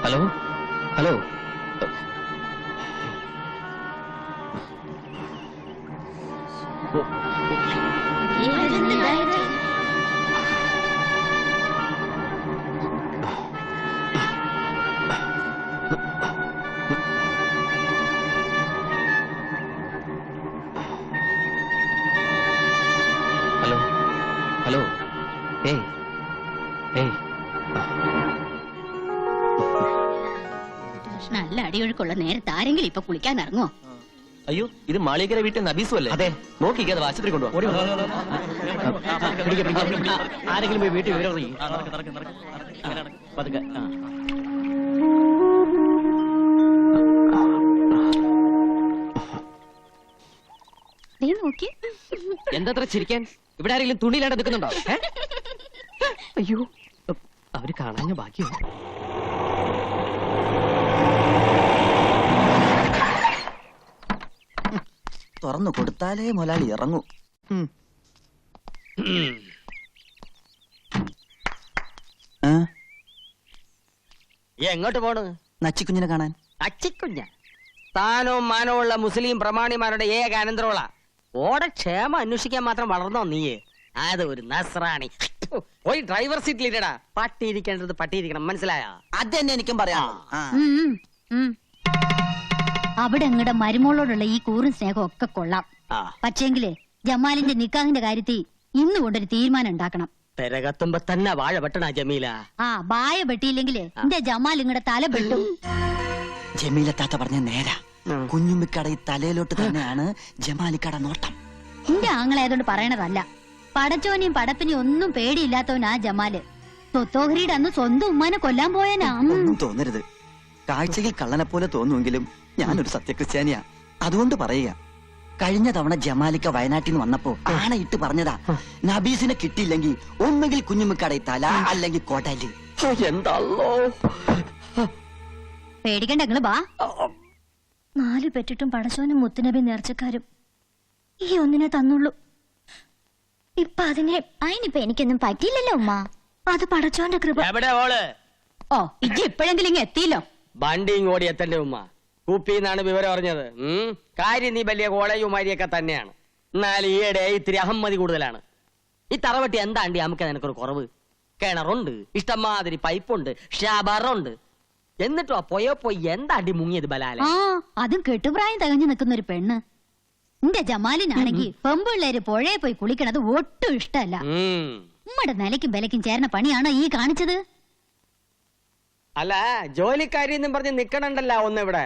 Hello hello hello hello ഏയ് ഏയ് നല്ല അടിയൊഴുക്കുള്ള നേരത്തെ ആരെങ്കിലും ഇപ്പൊ കുളിക്കാൻ ഇറങ്ങോ? അയ്യോ, ഇത് മാളികര വീട്ടിൽ നബീസും അല്ലേ? അതെ, നോക്കിക്കേ, അത് ആശുപത്രി കൊണ്ടുപോകും. ആരെങ്കിലും പോയി വീട്ടിൽ വിവരം പതുക്കെ. നോക്കി എന്താ ചിരിക്കാൻ? ഇവിടെ ആരെങ്കിലും തുണിയിലാണ്ട് നിൽക്കുന്നുണ്ടോ? അയ്യോ, അവര് കാണാൻ ബാക്കിയോ? തുറന്നു കൊടുത്താലേ മുതലാളി ഇറങ്ങൂ. എങ്ങോട്ട് പോണ്? നച്ചിക്കുഞ്ഞിനെ കാണാൻ. അച്ചിക്കുഞ്ഞ താനോ മാനോ ഉള്ള മുസ്ലിം പ്രമാണിമാരുടെ ഏക അനന്തരമുള്ള ഓടെ ക്ഷേമം അന്വേഷിക്കാൻ മാത്രം വളർന്നോ നീയെ? അത് ഒരു നസ്രാണി. ഒരു ഡ്രൈവർ സീറ്റിലിട്ടടാ. പട്ടിയിരിക്കേണ്ടത് പട്ടിയിരിക്കണം, മനസ്സിലായോ? അത് തന്നെ എനിക്കും പറയാം. അവിടെ നിങ്ങളുടെ മരുമോളോടുള്ള ഈ കൂറും സ്നേഹം ഒക്കെ കൊള്ളാം. പക്ഷേങ്കില് ജമാലിന്റെ നിക്കാഹിന്റെ കാര്യത്തിൽ ഇന്ന് കൊണ്ടൊരു തീരുമാനം ഉണ്ടാക്കണം. പെരകത്തുമ്പോ തന്നെ വാഴ വെട്ടണ ജമീല. വായ വെട്ടിയില്ലെങ്കില് എന്റെ ജമാൽ ഇങ്ങടെ തല വെട്ടും. ജമീല താത്ത പറഞ്ഞ നേരാ. കുഞ്ഞുമ്മിക്കട ഈ തലയിലോട്ട് തന്നെയാണ് ജമാലിക്കട നോട്ടം. എന്റെ ആങ്ങളായതുകൊണ്ട് പറയണതല്ല. പടച്ചോനെയും പടപ്പിനെയും ഒന്നും പേടിയില്ലാത്തവനാ ജമാല്. തൊത്തോഹരിയുടെ അന്ന് സ്വന്തം ഉമ്മാനെ കൊല്ലാൻ പോയനാ. ഒന്നും തോന്നരുത്. കാഴ്ചയിൽ കള്ളനെ പോലെ തോന്നുമെങ്കിലും ഞാനൊരു സത്യക്രിസ്ത്യാനിയാ. അതുകൊണ്ട് പറയുക, കഴിഞ്ഞ തവണ ജമാലിക്ക വയനാട്ടിൽ നിന്ന് വന്നപ്പോ ആണയിട്ട് പറഞ്ഞതാ, നബീസിനെ കിട്ടിയില്ലെങ്കിൽ ഒന്നുകിൽ കുഞ്ഞുമ്മിക്കട തല അല്ലെങ്കിൽ കോട്ടാലി. എന്താണല്ലോ പേടിക്കണ്ട, നിങ്ങള് വാ. 4 പെറ്റിട്ടും പടച്ചോനും മുത്തുനബി നേർച്ചക്കാരും ഈ ഒന്നിനെ തന്നുള്ളൂ. ഇപ്പൊ അതിനിപ്പോ എനിക്കൊന്നും പറ്റിയില്ലല്ലോ ഉമ്മ. അത് പടച്ചോന്റെ കൃപ. എവിടെ ഓള്? ഇജ്ജ് ഇപ്പോഴെങ്കിലും ഇങ്ങ് എത്തിയില്ലോ. വണ്ടിയും ഓടി എത്തന്റെ ഉമ്മ. കുപ്പിന്നാണ് വിവരം അറിഞ്ഞത്. കാര്യം നീ വലിയ കോളേജുമാരിയൊക്കെ തന്നെയാണ്. എന്നാൽ ഈയിടെ ഇത്തിരി അഹമ്മതി കൂടുതലാണ്. ഈ തറവട്ടി എന്താണ്ടി നമുക്ക് നിനക്കൊരു കുറവ്? കിണറുണ്ട്, ഇഷ്ടംമാതിരി പൈപ്പുണ്ട്, ഷാബറുണ്ട്. എന്നിട്ടോ പോയി എന്താണ്ടി മുങ്ങിയത് ബലാല? അതും കെട്ടുപ്രായം തികഞ്ഞു നിൽക്കുന്ന ഒരു പെണ്ണ്. എന്റെ ജമാലിനാണെങ്കിൽ പെമ്പിള്ളേര് പുഴയെ പോയി കുളിക്കണത് ഒട്ടും ഇഷ്ടമല്ല. ഉമ്മയുടെ നിലയ്ക്കും വിലയ്ക്കും ചേർന്ന പണിയാണോ ഈ കാണിച്ചത്? അല്ല, ജോലിക്കാരി എന്നും പറഞ്ഞ് നിക്കണണ്ടല്ല ഒന്ന് ഇവിടെ.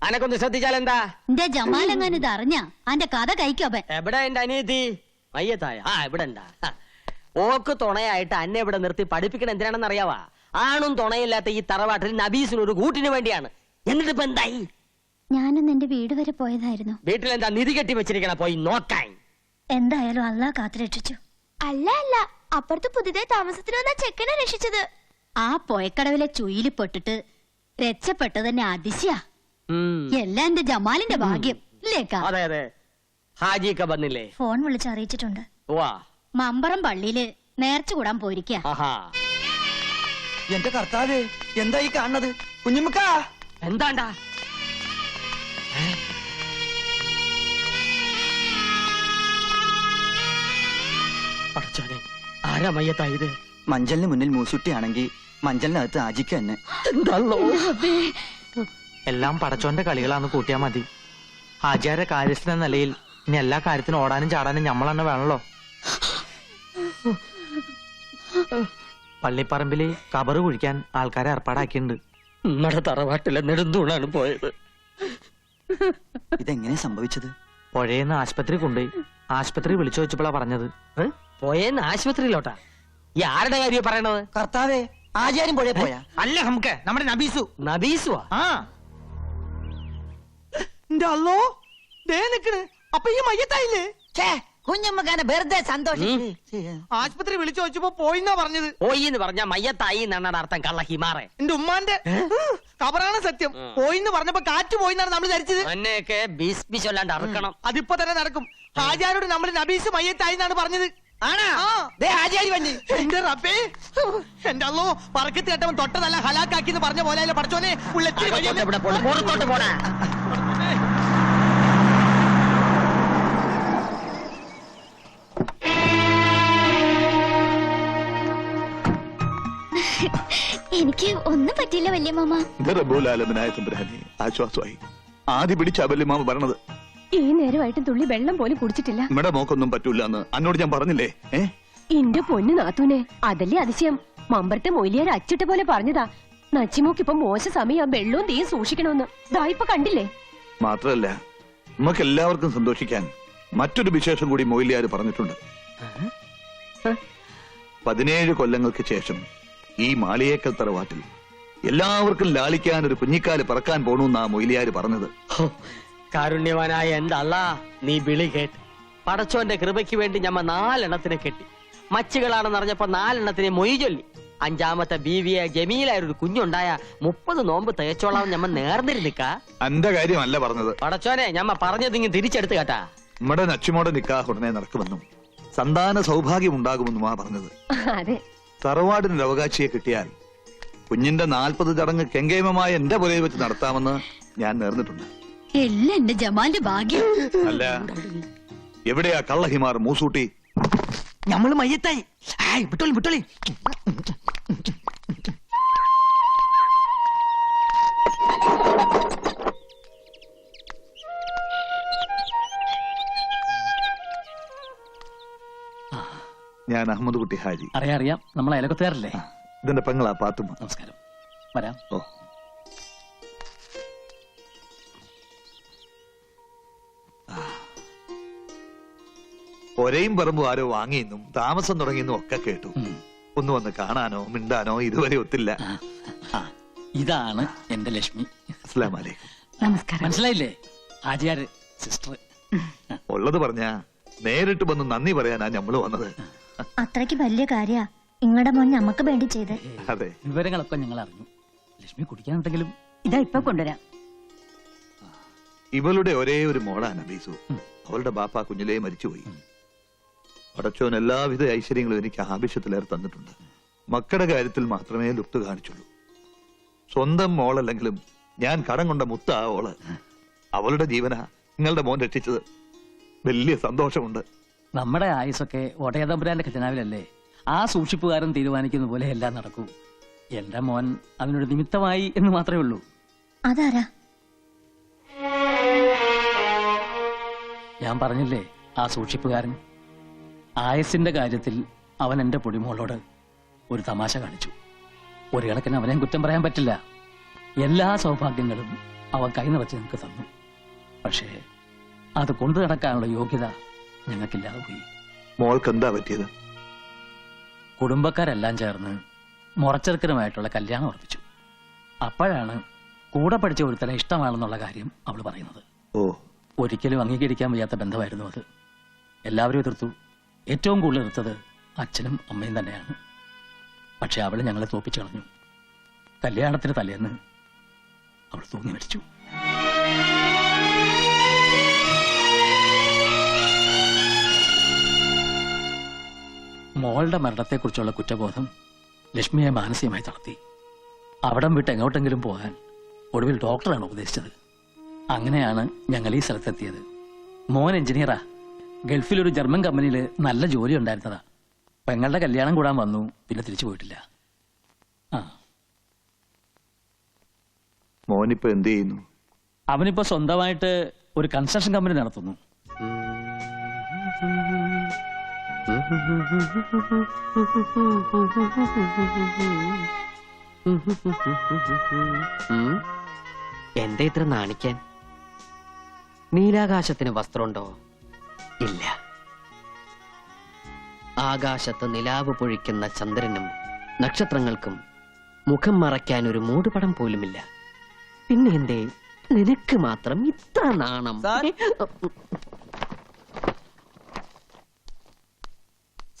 അനക്കൊന്ന് ശ്രദ്ധിച്ചാൽ എന്താ? എന്റെ ജമാലെങ്ങാൻ ഇത് അറിഞ്ഞ അന്റെ കഥ കഴിക്കോപ്പൻ. എവിടെ എന്റെ അനിയത്തി? മയ്യത്തായ ഇവിടെ ഉണ്ടാ. ഓക്ക് തുണയായിട്ട് അന്നെ ഇവിടെ നിർത്തി പഠിപ്പിക്കണം എന്തിനാണെന്ന് അറിയാവാ? ആണും തുണയില്ലാത്ത ഈ തറവാട്ടിൽ നബീസിന് ഒരു കൂട്ടിന് വേണ്ടിയാണ്. എന്നിട്ട് ഇപ്പൊ എന്തായി? ഞാനൊന്ന് എന്റെ വീട് വരെ പോയതായിരുന്നു. വീട്ടിലെന്താ നിധി കെട്ടി വെച്ചിരിക്കണ? പോയി നോക്കാൻ. എന്തായാലും അല്ലാഹ് കാത്തുരക്ഷിച്ചു. അല്ല അപ്പുറത്ത് പുതിയതായി താമസത്തിന് വന്ന ചെക്കനെ രക്ഷിച്ചത്. ആ പൊയക്കടവിലെ ചുയില് പെട്ടിട്ട് രക്ഷപ്പെട്ടത് തന്നെ അതിശയാ. എല്ലാം എന്റെ ജമാലിന്റെ ഭാഗ്യം ഇല്ലേക്കാ? അതെ അതെ, ഹാജിക്ക വന്നില്ലേ? ഫോൺ വിളിച്ചറിയിച്ചിട്ടുണ്ട്. വാ, മമ്പറം പള്ളിയില് നേർച്ച കൂടാൻ പോയിരിക്ക. എന്റെ കർത്താവേ, എന്താ ഈ കാണുന്നത്? കുഞ്ഞുമ്മിക്ക എന്താണ്ടാ? ആരാ മയ്യത്തായത്? മഞ്ചലിന് മുന്നിൽ മൂസുട്ടിയാണെങ്കിൽ മഞ്ചലിനകത്ത് ആജിക്ക് തന്നെ. എല്ലാം പടച്ചോന്റെ കളികളാന്ന് കൂട്ടിയാ മതി. ആചാര്യ കാര്യസ്ഥന നിലയിൽ ഇനി എല്ലാ കാര്യത്തിനും ഓടാനും ചാടാനും നമ്മൾ തന്നെ വേണല്ലോ. പള്ളിപ്പറമ്പില് കബറ് കുഴിക്കാൻ ആൾക്കാരെ ഏർപ്പാടാക്കിയിട്ടുണ്ട്. നമ്മുടെ തറവാട്ടിലെ നെടുന്തൂണാണ് പോയത്. ഇതെങ്ങനെ സംഭവിച്ചത്? പുഴയെന്ന് ആശുപത്രി കൊണ്ടുപോയി. ആശുപത്രി വിളിച്ചു വെച്ചപ്പോഴാ പറഞ്ഞത്. പോയെന്ന് ആശുപത്രിയിലോട്ടാ? ഈ ആരുടെ കാര്യം പറയണത്? കർത്താവേ, ആചാര്യം പുഴ പോയാ? അല്ല, നമുക്ക് നമ്മുടെ നബീസു. നബീസുവാ? ആ അപ്പൊ ഈ മയ്യത്തായില്ലേ? കുഞ്ഞമ്മക്കാനെ വെറുതെ സന്തോഷം. ആശുപത്രി വിളിച്ചു വെച്ചപ്പോ പോയിന്നാ പറഞ്ഞത്. പോയി എന്ന് പറഞ്ഞ മയ്യത്തായി എന്നാണ് അർത്ഥം. കള്ള ഹിമാറെ. എന്റെ ഉമ്മാന്റെ കബറാണ് സത്യം. പോയിന്ന് പറഞ്ഞപ്പോ കാറ്റ് പോയിന്നാണ് നമ്മൾ ധരിച്ചത്. അന്നെയൊക്കെ ബീസ് ചൊല്ലാണ്ട് അറുക്കണം. അതിപ്പോ തന്നെ നടക്കും. ആചാരോട് നമ്മൾ നബീസ് മയ്യത്തായി എന്നാണ് പറഞ്ഞത്. ആചാരി വണ്ടി എന്റെ റബ്ബേ, എന്റെ അല്ലോ, പറക്കത്ത് കേട്ടവൻ തൊട്ടതല്ല ഹലാക്കാക്കി എന്ന് പറഞ്ഞ പോലെ പഠിച്ചോനെ. പുറത്തോട്ട് പോടാ. എനിക്ക് ഒന്നും പറ്റില്ല വല്യ മാമ. റബ്ബുലാലമനായ തമ്പുരാനെ ആശ്വാസമായി. ആദ്യ പിടിച്ച വല്യമാമ പറഞ്ഞത്. ഈ നേരമായിട്ടും തുള്ളി വെള്ളം പോലും കുടിച്ചിട്ടില്ല. നമ്മുടെ മോക്കൊന്നും പറ്റൂല എന്ന് അന്നോട് ഞാൻ പറഞ്ഞില്ലേ? എന്റെ പൊന്നു നാത്തൂനെ, അതല്ലേ അതിശയം. മമ്പറത്തെ മൊയിലിയാർ അച്ചിട്ട പോലെ പറഞ്ഞതാ. നച്ചിമോക്കിപ്പൊ മോശ സമയം വെള്ളവും തീയും സൂക്ഷിക്കണമെന്ന്. ദായിപ്പൊ കണ്ടില്ലേ? മാത്രല്ല, നമുക്ക് എല്ലാവർക്കും സന്തോഷിക്കാൻ മറ്റൊരു വിശേഷം കൂടി മൊയിലിയാർ പറഞ്ഞിട്ടുണ്ട്. 17 കൊല്ലങ്ങൾക്ക് ശേഷം ഈ മാളിയേക്കൽ തറവാട്ടിൽ എല്ലാവർക്കും ലാളിക്കാൻ ഒരു കുഞ്ഞിക്കാല് പറക്കാൻ പോണെന്നാ മൊയിലിയാര് പറഞ്ഞത്. കാരുണ്യവാനായ എന്റെ അല്ലാ, നീ വിളി കേട്ട്. പടച്ചോന്റെ കൃപയ്ക്ക് വേണ്ടി ഞമ്മ 4 എണ്ണത്തിനെ കെട്ടി. മച്ചുകളാണെന്ന് അറിഞ്ഞപ്പോ 4 എണ്ണത്തിനെ മൊയ് ചൊല്ലി. 5ാമത്തെ ബീവിയെ ജമീലായ ഒരു കുഞ്ഞുണ്ടായ 30 നോമ്പ് തേച്ചോളാം ഞമ്മ നേർന്നിരുന്നിക്ക. എന്റെ കാര്യമല്ല പറഞ്ഞത്. പടച്ചോനെ, ഞമ്മ പറഞ്ഞതിങ്ങ് തിരിച്ചെടുത്ത് കേട്ടാ. നമ്മുടെ നച്ചുമോടെ നിക്കാഹ് ഉടനെ നടക്കുമെന്നും സന്താന സൗഭാഗ്യം ഉണ്ടാകുമെന്നുമാ പറഞ്ഞത്. അതെ, തറവാടിനൊരു അവകാശിയെ കിട്ടിയാൽ കുഞ്ഞിന്റെ 40 ചടങ്ങ് കെങ്കേമമായ എന്റെ പുരയിൽ വെച്ച് നടത്താമെന്ന് ഞാൻ നേർന്നിട്ടുണ്ട്. എല്ലാം എന്റെ ജമാലിന്റെ ഭാഗ്യം. അല്ല, എവിടെയാ കള്ളഹിമാർ മൂസൂട്ടി? നമ്മള് മയ്യത്തായി. വിട്ടോളി വിട്ടോളി. ഞാൻ അഹമ്മദ് കുട്ടി ഹാജി. അറിയാം, നമ്മൾ അയലക്കത്തുകാരല്ലേ? ഇതിന്റെ പെങ്ങളാ പാത്തുമ്മ. നമസ്കാരം, വരാം. ഓ, ഒരേയും പറമ്പും ആരോ വാങ്ങിയെന്നും താമസം തുടങ്ങിയെന്നും ഒക്കെ കേട്ടു. ഒന്ന് വന്ന് കാണാനോ മിണ്ടാനോ ഇതുവരെ ഒത്തില്ല. ഇതാണ് എന്റെ ലക്ഷ്മി. അസ്സലാമു അലൈക്കും. നമസ്കാരം. മനസ്സിലായില്ലേ? ആചാര്യ സിസ്റ്റർ. ഉള്ളത് പറഞ്ഞാ നേരിട്ട് വന്ന് നന്ദി പറയാനാ ഞമ്മള് വന്നത്. അത്രയ്ക്ക് വലിയ കാര്യ ഇങ്ങടെ മോൻ നമുക്ക് വേണ്ടി ചെയ്ത്. അതെ, വിവരങ്ങളൊക്കെ ഞങ്ങൾ അറിഞ്ഞു. ലക്ഷ്മി കുടിക്കാനുണ്ടെങ്കിലും ഇതാ ഇപ്പൊ കൊണ്ടുവരാം. ഇവളുടെ ഒരേ ഒരു മോളാ നബീസു. അവളുടെ ബാപ്പ കുഞ്ഞിലേ മരിച്ചുപോയി. പടച്ചോൻ എല്ലാവിധ ഐശ്വര്യങ്ങളും എനിക്ക് ആവശ്യത്തിലേറെ തന്നിട്ടുണ്ട്. മക്കളുടെ കാര്യത്തിൽ മാത്രമേ ലുപ്ത് കാണിച്ചുള്ളൂ. സ്വന്തം മോളല്ലെങ്കിലും ഞാൻ കടം കൊണ്ട മുത്ത ആ ഓള്. അവളുടെ ജീവന നിങ്ങളുടെ മോൻ രക്ഷിച്ചത്. വലിയ സന്തോഷമുണ്ട്. നമ്മുടെ ആയുസൊക്കെ ഒടയതമ്പുരാന്റെ ഖജനാവിലല്ലേ? ആ സൂക്ഷിപ്പുകാരൻ തീരുമാനിക്കുന്ന പോലെ എല്ലാം നടക്കൂ. എന്റെ മോൻ അതിനൊരു നിമിത്തമായി എന്ന് മാത്രമേ ഉള്ളൂ. അതാരാ? ഞാൻ പറഞ്ഞില്ലേ, ആ സൂക്ഷിപ്പുകാരൻ. ആയസിന്റെ കാര്യത്തിൽ അവൻ എന്റെ പൊടിമോളോട് ഒരു തമാശ കാണിച്ചു. ഒരു കണക്കിന് അവനെ കുറ്റം പറയാൻ പറ്റില്ല. എല്ലാ സൗഭാഗ്യങ്ങളും അവൻ കൈ നിറച്ച് നിങ്ങൾക്ക് തന്നു. പക്ഷേ അത് കൊണ്ടു നടക്കാനുള്ള യോഗ്യത ഞങ്ങൾക്കില്ലാതെ പോയി. മോൾക്ക് എന്താ പറ്റിയത്? കുടുംബക്കാരെല്ലാം ചേർന്ന് മുറച്ചെറുക്കനുമായിട്ടുള്ള കല്യാണം ഉറപ്പിച്ചു. അപ്പോഴാണ് കൂടെ പഠിച്ച ഒരുത്തനെ ഇഷ്ടമാണെന്നുള്ള കാര്യം അവൾ പറയുന്നത്. ഓ, ഒരിക്കലും അംഗീകരിക്കാൻ വയ്യാത്ത ബന്ധമായിരുന്നു അത്. എല്ലാവരും എതിർത്തു. ഏറ്റവും കൂടുതൽ എതിർത്തത് അച്ഛനും അമ്മയും തന്നെയാണ്. പക്ഷെ അവൾ ഞങ്ങളെ തോപ്പിച്ചു കളഞ്ഞു. കല്യാണത്തിന് തലേന്ന് അവൾ തൂങ്ങി മരിച്ചു. മോളുടെ മരണത്തെക്കുറിച്ചുള്ള കുറ്റബോധം ലക്ഷ്മിയെ മാനസികമായി തളർത്തി. അവിടം വിട്ട് എങ്ങോട്ടെങ്കിലും പോകാൻ ഒടുവിൽ ഡോക്ടറാണ് ഉപദേശിച്ചത്. അങ്ങനെയാണ് ഞങ്ങൾ ഈ സ്ഥലത്തെത്തിയത്. മോൻ എഞ്ചിനീയറാ. ഗൾഫിലൊരു ജർമ്മൻ കമ്പനിയിൽ നല്ല ജോലി ഉണ്ടായിരുന്നതാ. പെങ്ങളുടെ കല്യാണം കൂടാൻ വന്നു, പിന്നെ തിരിച്ചു പോയിട്ടില്ല. ആ, മോനിപ്പോ എന്ത് ചെയ്യുന്നു? അവനിപ്പോ സ്വന്തമായിട്ട് ഒരു കൺസ്ട്രക്ഷൻ കമ്പനി നടത്തുന്നു. എന്റെ ഇത്ര നാണിക്കാൻ? നീലാകാശത്തിന് വസ്ത്രമുണ്ടോ? ഇല്ല. ആകാശത്ത് നിലാവ് പൊഴിക്കുന്ന ചന്ദ്രനും നക്ഷത്രങ്ങൾക്കും മുഖം മറയ്ക്കാൻ ഒരു മൂടുപടം പോലുമില്ല. പിന്നെ എന്തേ നിനക്ക് മാത്രം ഇത്ര നാണം?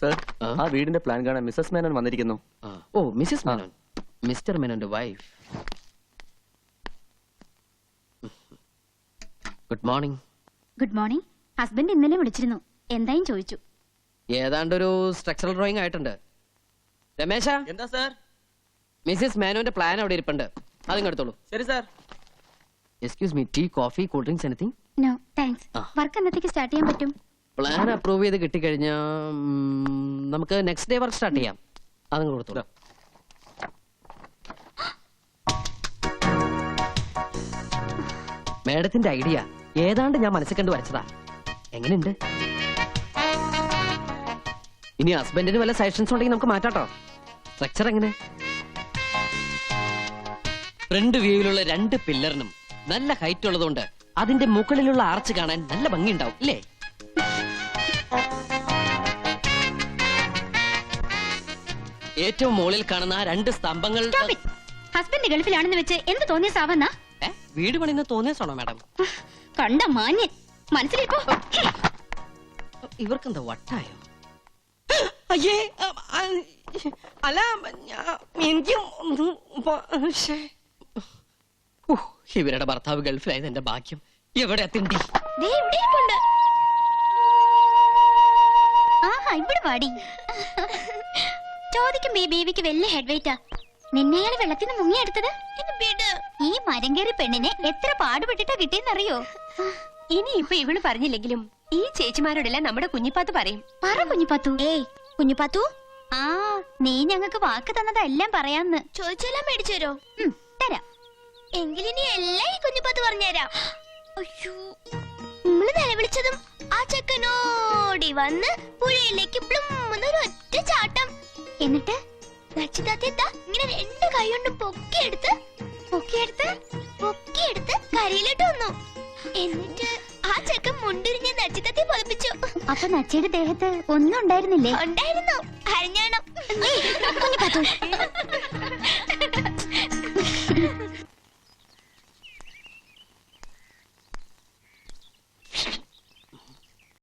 സർ, ആ വീടിന്റെ പ്ലാൻ കാണാൻ മിസ്സസ് മേനോൻ വന്നിരിക്കുന്നു. ഓ, മിസ്സസ് മേനോൻ, മിസ്റ്റർ മേനോന്റെ wife. Good morning. Good morning. Husband ഇന്നലെ വിളിച്ചിരുന്നു, എന്തായും ചോദിച്ചു. ഏതാണ്ടൊരു സ്ട്രക്ചറൽ ഡ്രോയിങ് ആയിട്ടുണ്ട്. രമേശ, എന്താ സർ? മിസ്സസ് മേനോന്റെ പ്ലാൻ അവിടെ ഇരിപ്പുണ്ട്, അതിങ്ങെടുത്തോളൂ. ശരി sir. Excuse me, tea, coffee, cool drinks, anything? No thanks. Work എന്നത്തേക്ക് സ്റ്റാർട്ട് ചെയ്യാൻ പറ്റും? പ്ലാൻ അപ്രൂവ് ചെയ്ത് കിട്ടിക്കഴിഞ്ഞാൽ നമുക്ക് നെക്സ്റ്റ് ഡേ വർക്ക് സ്റ്റാർട്ട് ചെയ്യാം. അതങ്ങ് കൊടുത്തോളൂ. മേഡത്തിന്റെ ഐഡിയ ഏതാണ്ട് ഞാൻ മനസ്സിൽ കണ്ടു വരച്ചതാ. എങ്ങനെയുണ്ട്? ഇനി ഹസ്ബൻഡിന് വല്ല സജഷൻസ് ഉണ്ടെങ്കിൽ നമുക്ക് മാറ്റാട്ടോ. സ്ട്രക്ചർ എങ്ങനെ? ഫ്രണ്ട് വ്യൂവിലുള്ള 2 പില്ലറിനും നല്ല ഹൈറ്റ് ഉള്ളതുകൊണ്ട് അതിന്റെ മുകളിലുള്ള ആർച്ച് കാണാൻ നല്ല ഭംഗിയുണ്ടാവും, ഇല്ലേ? ഏറ്റവും മുകളിൽ കാണുന്ന ആ 2 സ്തംഭങ്ങൾ. ഹസ്ബൻഡ് ഗൾഫിലാണെന്ന് വെച്ച് എന്ത് തോന്നിയ സാവന്ന? വീട് പണിന്ന് തോന്നിയാണോ മാഡം? കണ്ട മാന്യൻ, മനസ്സിലിപ്പോ ഇവർക്കെന്താ വട്ടായോ? അയ്യേ, അല്ല എനിക്കും ഇവരുടെ ഭർത്താവ് ഗൾഫിലായത് എന്റെ ഭാഗ്യം. എവിടെ തിണ്ടി? ഇവിടെ പാടി ചോദിക്കും. ബേബിക്ക് വലിയ ഹെഡ് വെയിറ്റാ. നിന്നെയാണ് വെള്ളത്തിൽ നിന്ന് മുങ്ങിയെടുത്തത്. ഈ മരം കയറി പെണ്ണിനെ എത്ര പാടുപെട്ടിട്ടാ കിട്ടിയെന്നറിയോ? ഇനി ഇപ്പൊ ഇവള് പറഞ്ഞില്ലെങ്കിലും ഈ ചേച്ചിമാരോടെല്ലാം നമ്മുടെ കുഞ്ഞിപ്പാത്ത് പറയും. പറ കുഞ്ഞിപ്പാത്തു. ഏയ് കുഞ്ഞിപ്പാത്തു, ആ നീ ഞങ്ങൾക്ക് വാക്ക് തന്നതെല്ലാം പറയാന്ന്. ചോദിച്ചെല്ലാം മേടിച്ചു തരോ? തരാം. എങ്കിലിനി എല്ലാം ഈ കുഞ്ഞിപ്പത്ത് പറഞ്ഞുതരാം. അയ്യോ, നമ്മള് നിലവിളിച്ചതും ആ ചെക്കനോടി വന്ന് പുഴയിലേക്ക് പ്ലുമ്മെന്നൊരു ഒറ്റ ചാട്ടം. എന്നിട്ട് നച്ചിതാത്ത ഇങ്ങനെ 2 കൈ കൊണ്ടും പൊക്കിയെടുത്ത് കരയിലോട്ട് വന്നു. എന്നിട്ട് ആ ചെക്കൻ മുണ്ടിരിഞ്ഞ് നച്ചിതാത്തെ പതിപ്പിച്ചു. അപ്പൊ നച്ചിയുടെ ദേഹത്ത് ഒന്നും ഉണ്ടായിരുന്നില്ലേ? ഉണ്ടായിരുന്നു, അരഞ്ഞാണം.